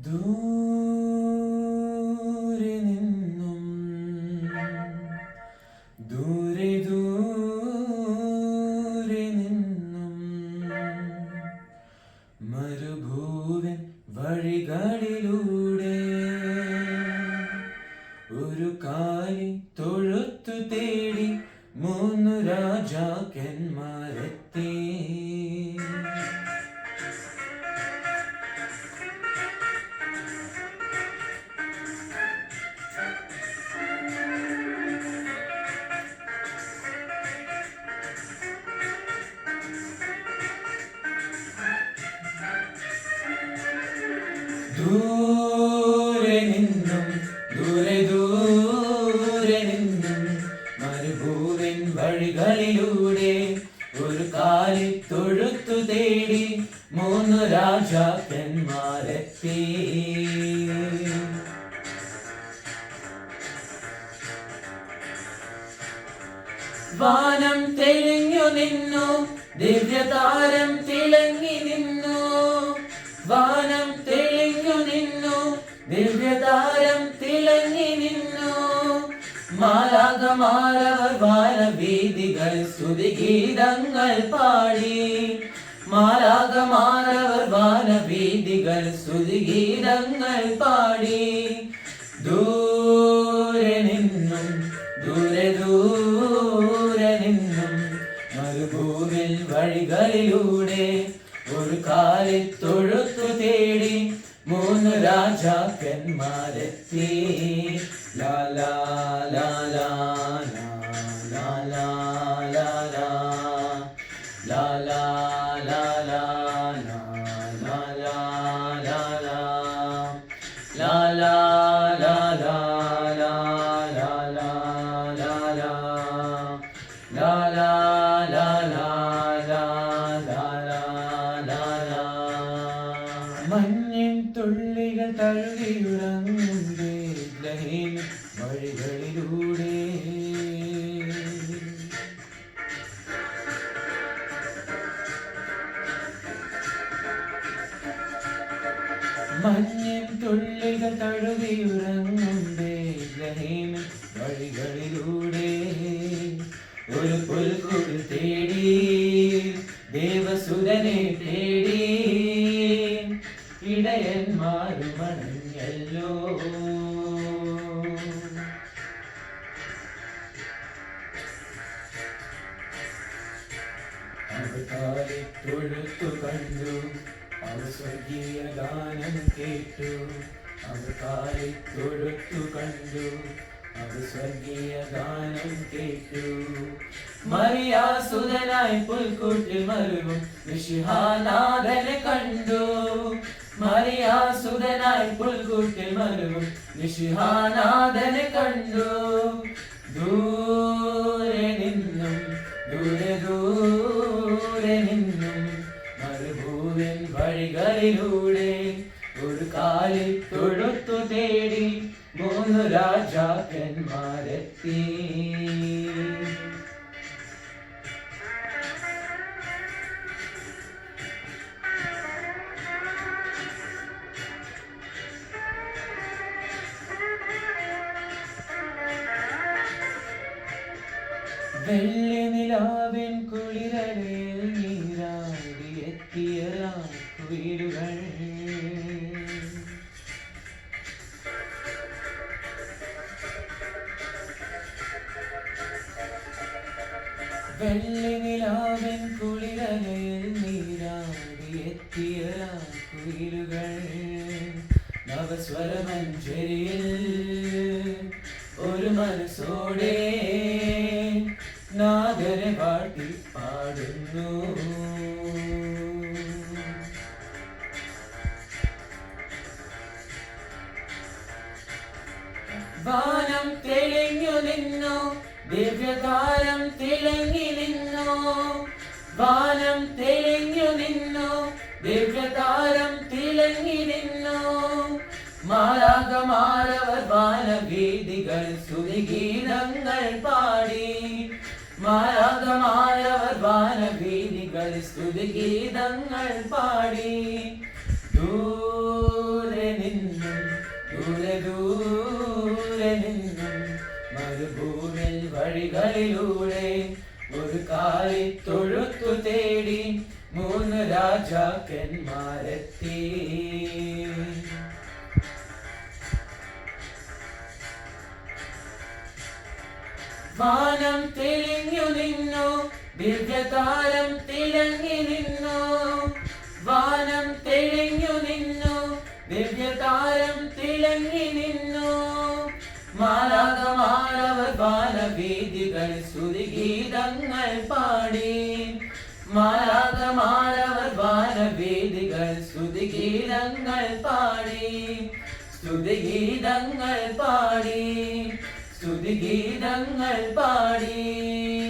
ദൂരെ നിന്നും ദൂരെ ദൂരെ നിന്നും മരുഭൂവിൻ വഴികളിലൂടെ ഒരു കാലി തൊഴുത്തു തേടി മൂന്നു രാജാക്കന്മാരെത്തി. ദൂരെ നിന്നും ദൂരെ ദൂരെ നിന്നും മരുഭൂവിൻ വഴികളിലൂടെ ഒരു കാലി തൊഴുത്തു തേടി മൂന്നു രാജാക്കന്മാരെത്തി. വാനം തെളിഞ്ഞു നിന്നു, ദിവ്യതാരം തിളങ്ങി നിന്നു. വാനം തെളിഞ്ഞു നിന്നു, ദിവ്യതാരം തിളങ്ങി നിന്നു. മാലാഖമാരവർ വാനവീഥികൾ സ്തുതിഗീതങ്ങൾ പാടി. മാലാഖമാരവർ വാനവീഥികൾ സ്തുതിഗീതങ്ങൾ പാടി. ദൂരെ നിന്നും ദൂരെ ദൂരെ നിന്നും മരുഭൂവിൽ വഴികളിലൂടെ ഒരു കാലി തൊഴുത്തു തേടി മൂന്ന് രാജാക്കന്മാരെത്തി. ലാ ലാ ലാ ലാ ലാ ലാ ലാ ലാ ലാ ലാ ലാ ലാ ലാ ലാ ലാ ലാ ലാ ലാ ലാ മഞ്ഞിൻ തുള്ളികൾ തഴുകിയുറങ്ങും ബേത്ലഹേം വഴികളിലൂടെ. മഞ്ഞിൻ തുള്ളികൾ തഴുകിയുറങ്ങും ബേത്ലഹേം വഴികളിലൂടെ ഒരു പുൽക്കൂട് തേടി ദേവസുരനെ തേടി ഇടയന്മാരുമണഞ്ഞല്ലോ. അവർ കാലി തൊഴുത്തു കണ്ടു, അവർ സ്വർഗീയ ഗാനം കേട്ടു. അവർ കാലി തൊഴുത്തു കണ്ടു, അവർ സ്വർഗീയ ഗാനം കേട്ടു. മറിയാസുതനായി പുൽക്കൂട്ടിൽ മരുവും മിശിഹാനാഥനെ കണ്ടു. മറിയാസുതനായി പുൽക്കൂട്ടിൽ മരുവും മിശിഹാനാഥനെ കണ്ടു. ദൂരെ നിന്നും ദൂരെ ദൂരെ നിന്നും മരുഭൂവിൻ വഴികളിലൂടെ ഒരു കാലി തൊഴുത്തു തേടി മൂന്നു രാജാക്കന്മാരെത്തി. വെള്ളി നിലാവിൻ കുളിരലയിൽ നീരാടിയെത്തിയ കുയിലുകൾ. വെള്ളി നിലാവിൻ കുളിരലയിൽ നീരാടിയെത്തിയ കുയിലുകൾ. നവസ്വരമഞ്ജരിയിൽ ഒരു മനസ്സോടെ നാദരെ പാടി പാടുന്നു. വാനം തെളിഞ്ഞു നിന്നു, ദിവ്യതാരം തിളങ്ങി നിന്നു. വാനം തെളിഞ്ഞു നിന്നു, ദിവ്യതാരം തിളങ്ങി നിന്നു. മാലാഖമാരവർ വാനവീഥികൾ സ്തുതിഗീതങ്ങൾ പാടി. മാലാഖമാരവർ വാനവീഥികൾ സ്തുതിഗീതങ്ങൾ പാടി. ദൂരെ നിന്നു എത്തി. വാനം തെളിഞ്ഞു നിന്നു, ദിവ്യതാരം തിളങ്ങി നിന്നു. വാനം തെളിഞ്ഞു നിന്നു, ദിവ്യതാരം തിളങ്ങി നിന്നു. മാലാഖമാരവർ വാനവീഥികൾ സ്തുതിഗീതങ്ങൾ പാടി. മാലാഖമാരവർ വാനവീഥികൾ സ്തുതിഗീതങ്ങൾ പാടി. സ്തുതിഗീതങ്ങൾ പാടി. സ്തുതിഗീതങ്ങൾ പാടി.